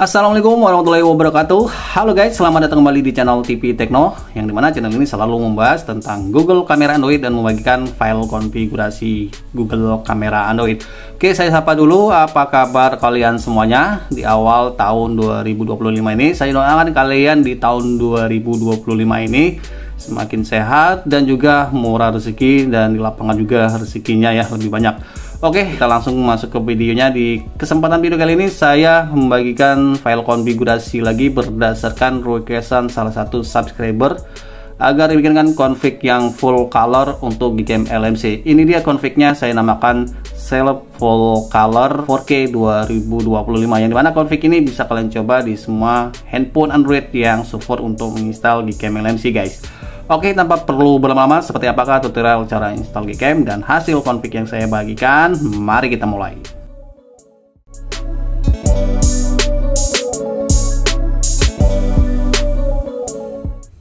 Assalamualaikum warahmatullahi wabarakatuh. Halo guys, selamat datang kembali di channel TV Tekno, yang dimana channel ini selalu membahas tentang Google Kamera Android dan membagikan file konfigurasi Google Kamera Android. Oke, saya sapa dulu, apa kabar kalian semuanya di awal tahun 2025 ini. Saya doakan kalian di tahun 2025 ini semakin sehat dan juga murah rezeki, dan di lapangan juga rezekinya ya lebih banyak. Oke, kita langsung masuk ke videonya. Di kesempatan video kali ini saya membagikan file konfigurasi lagi berdasarkan requestan salah satu subscriber agar dibikinkan config yang full color untuk Gcam LMC. Ini dia confignya, saya namakan Select Full Color 4K 2025, yang dimana config ini bisa kalian coba di semua handphone Android yang support untuk menginstal Gcam LMC guys. Oke, tanpa perlu berlama-lama, seperti apakah tutorial cara install Gcam dan hasil config yang saya bagikan? Mari kita mulai.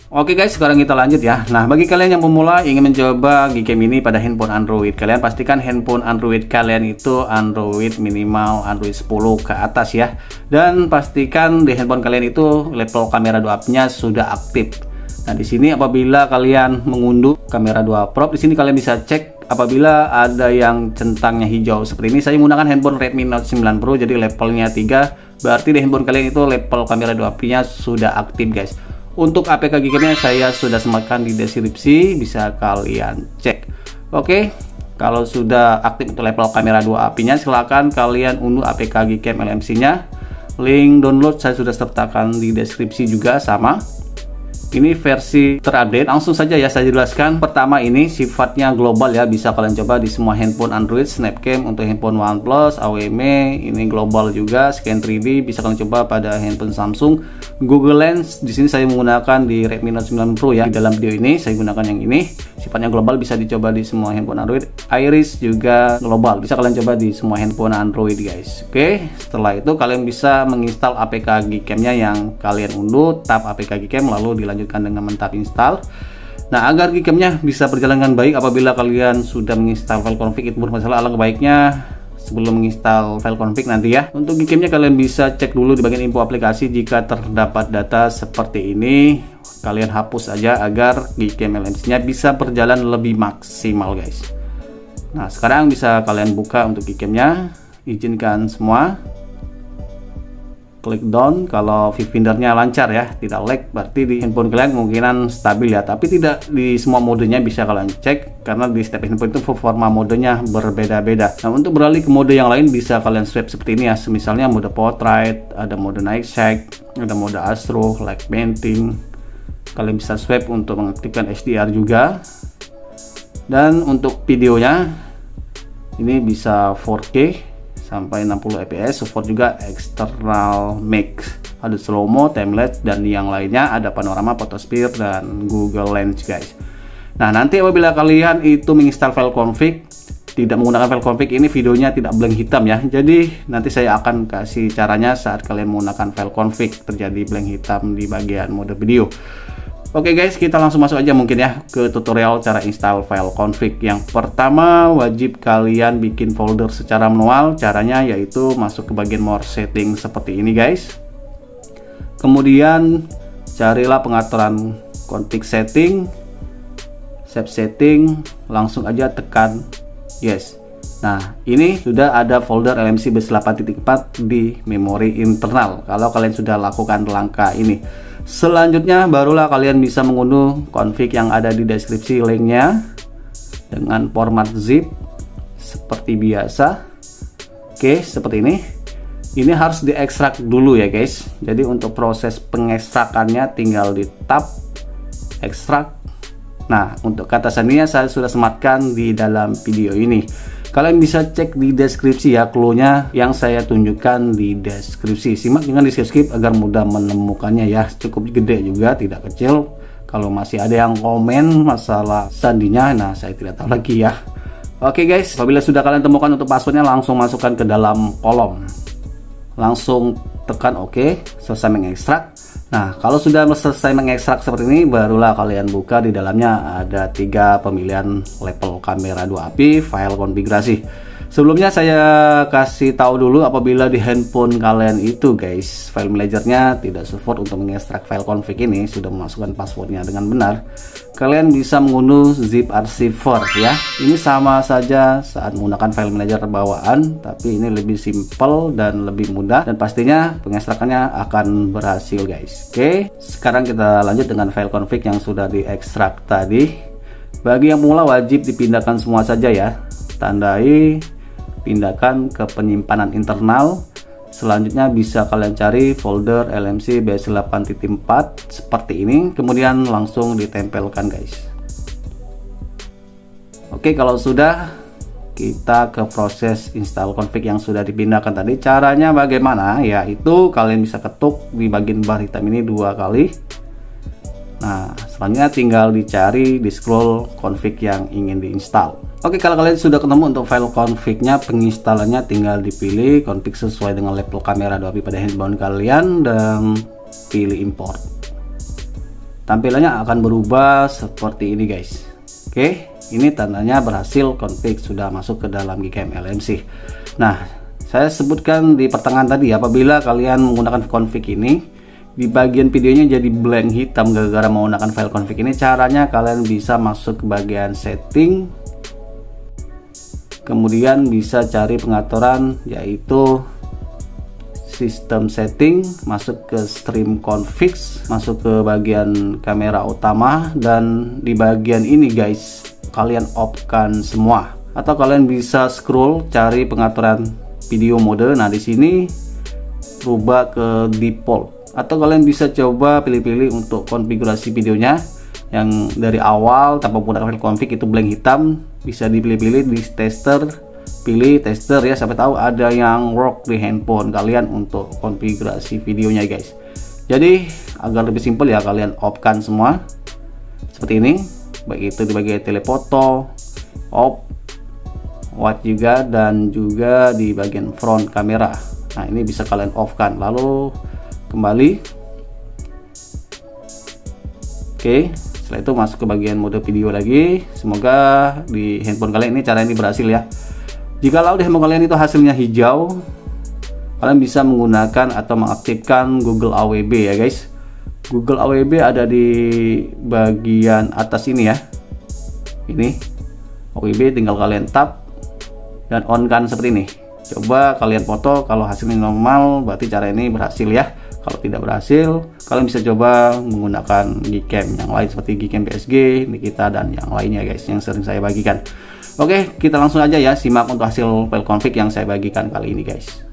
Oke guys, sekarang kita lanjut ya. Nah, bagi kalian yang pemula ingin mencoba Gcam ini pada handphone Android, kalian pastikan handphone Android kalian itu Android minimal Android 10 ke atas ya. Dan pastikan di handphone kalian itu level kamera 2-nya sudah aktif. Nah, di sini apabila kalian mengunduh kamera 2 prop, di sini kalian bisa cek apabila ada yang centangnya hijau seperti ini. Saya menggunakan handphone Redmi Note 9 Pro, jadi levelnya 3, berarti di handphone kalian itu level kamera 2-nya sudah aktif guys. Untuk APK Gcam-nya saya sudah sematkan di deskripsi, bisa kalian cek. Oke, kalau sudah aktif untuk level kamera 2-nya, silahkan kalian unduh APK Gcam LMC-nya. Link download saya sudah sertakan di deskripsi juga sama. Ini versi terupdate, langsung saja ya saya jelaskan. Pertama, ini sifatnya global ya, bisa kalian coba di semua handphone Android. Snapcam untuk handphone OnePlus, AWM, ini global juga. Scan 3D bisa kalian coba pada handphone Samsung. Google Lens di sini saya menggunakan di Redmi Note 9 Pro ya. Di dalam video ini saya gunakan yang ini, sifatnya global, bisa dicoba di semua handphone Android. Iris juga global, bisa kalian coba di semua handphone Android guys. Oke, setelah itu kalian bisa menginstal APK Gcam-nya yang kalian unduh, tap APK Gcam lalu dilanjutkan dengan mentap install. Nah, agar Gcam-nya bisa berjalan dengan baik apabila kalian sudah menginstal file config, itu bermasalah, alangkah baiknya sebelum menginstal file config nanti ya, untuk Gcam-nya kalian bisa cek dulu di bagian info aplikasi. Jika terdapat data seperti ini, kalian hapus aja agar Gcam LMC-nya bisa berjalan lebih maksimal guys. Nah, sekarang bisa kalian buka untuk Gcam-nya, izinkan semua, klik down kalau viewfindernya lancar ya, tidak lag, berarti di handphone kalian kemungkinan stabil ya. Tapi tidak di semua modenya, bisa kalian cek karena di setiap handphone itu performa modenya berbeda-beda. Nah, untuk beralih ke mode yang lain bisa kalian swipe seperti ini ya. Misalnya mode portrait, ada mode night shake, ada mode astro, light painting. Kalian bisa swipe untuk mengaktifkan HDR juga. Dan untuk videonya ini bisa 4K sampai 60 fps, support juga external mic, ada slow mo, timelapse, dan yang lainnya, ada panorama, photosphere, dan Google Lens guys. Nah, nanti apabila kalian itu menginstal file config, tidak menggunakan file config ini, videonya tidak blank hitam ya. Jadi nanti saya akan kasih caranya saat kalian menggunakan file config terjadi blank hitam di bagian mode video. Oke guys, kita langsung masuk aja mungkin ya ke tutorial cara install file config. Yang pertama, wajib kalian bikin folder secara manual. Caranya yaitu masuk ke bagian more setting seperti ini guys. Kemudian carilah pengaturan config setting, save setting, langsung aja tekan yes. Nah, ini sudah ada folder LMC base 8.4 di memori internal kalau kalian sudah lakukan langkah ini. Selanjutnya barulah kalian bisa mengunduh config yang ada di deskripsi, linknya dengan format zip seperti biasa. Oke, seperti ini. Ini harus diekstrak dulu ya guys. Jadi untuk proses pengekstrakannya tinggal di tab ekstrak. Nah, untuk kata sandinya saya sudah sematkan di dalam video ini. Kalian bisa cek di deskripsi ya, clue-nya yang saya tunjukkan di deskripsi. Simak dengan di-skip agar mudah menemukannya ya. Cukup gede juga, tidak kecil. Kalau masih ada yang komen masalah sandinya, nah saya tidak tahu lagi ya. Oke guys, apabila sudah kalian temukan untuk passwordnya, langsung masukkan ke dalam kolom. Langsung tekan OK, selesai mengekstrak. Nah, kalau sudah selesai mengekstrak seperti ini, barulah kalian buka. Di dalamnya ada 3 pemilihan level kamera 2API, file konfigurasi. Sebelumnya saya kasih tahu dulu, apabila di handphone kalian itu guys, file manajernya tidak support untuk mengekstrak file config ini, sudah memasukkan passwordnya dengan benar, kalian bisa mengunduh zip archiver ya. Ini sama saja saat menggunakan file manager bawaan, tapi ini lebih simple dan lebih mudah, dan pastinya pengekstrakannya akan berhasil guys. Oke, sekarang kita lanjut dengan file config yang sudah diekstrak tadi. Bagi yang pemula wajib dipindahkan semua saja ya. Tandai pindahkan ke penyimpanan internal. Selanjutnya bisa kalian cari folder LMC BS8.4 seperti ini, kemudian langsung ditempelkan guys. Oke, kalau sudah, kita ke proses install config yang sudah dipindahkan tadi. Caranya bagaimana? Yaitu kalian bisa ketuk di bagian bar hitam ini 2 kali. Nah, selanjutnya tinggal dicari, di scroll config yang ingin diinstal. Oke, kalau kalian sudah ketemu untuk file config-nya, penginstalannya tinggal dipilih config sesuai dengan level kamera Adobe pada handphone kalian dan pilih import. Tampilannya akan berubah seperti ini guys. Oke, ini tandanya berhasil, config sudah masuk ke dalam Gcam LMC. Nah, saya sebutkan di pertengahan tadi, apabila kalian menggunakan config ini, di bagian videonya jadi blank hitam gara-gara menggunakan file config ini. Caranya kalian bisa masuk ke bagian setting, kemudian bisa cari pengaturan yaitu sistem setting, masuk ke stream configs, masuk ke bagian kamera utama, dan di bagian ini guys kalian off-kan semua. Atau kalian bisa scroll cari pengaturan video mode. Nah, di sini rubah ke default, atau kalian bisa coba pilih-pilih untuk konfigurasi videonya yang dari awal tanpa menggunakan file config itu blank hitam. Bisa dipilih-pilih di tester, pilih tester ya, sampai tahu ada yang work di handphone kalian untuk konfigurasi videonya guys. Jadi agar lebih simpel ya, kalian off-kan semua seperti ini, baik itu di bagian telefoto, off, white juga, dan juga di bagian front kamera. Nah, ini bisa kalian off-kan, lalu kembali. Oke, setelah itu masuk ke bagian mode video lagi. Semoga di handphone kalian ini cara ini berhasil ya. Jikalau di handphone kalian itu hasilnya hijau, kalian bisa menggunakan atau mengaktifkan Google AWB ya guys. Google AWB ada di bagian atas ini ya. Ini AWB, tinggal kalian tap dan on kan seperti ini. Coba kalian foto, kalau hasilnya normal berarti cara ini berhasil ya. Kalau tidak berhasil, kalian bisa coba menggunakan Gcam yang lain seperti Gcam PSG, Nikita, dan yang lainnya guys yang sering saya bagikan. Oke, kita langsung aja ya simak untuk hasil file config yang saya bagikan kali ini guys.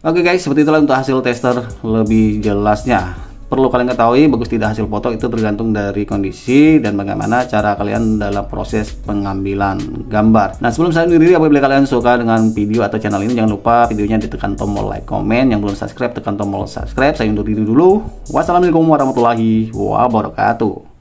Oke guys, seperti itulah untuk hasil tester lebih jelasnya. Perlu kalian ketahui, bagus tidak hasil foto itu tergantung dari kondisi dan bagaimana cara kalian dalam proses pengambilan gambar. Nah, sebelum saya undur diri, apabila kalian suka dengan video atau channel ini, jangan lupa videonya ditekan tombol like, komen. Yang belum subscribe, tekan tombol subscribe. Saya undur diri dulu. Wassalamualaikum warahmatullahi wabarakatuh.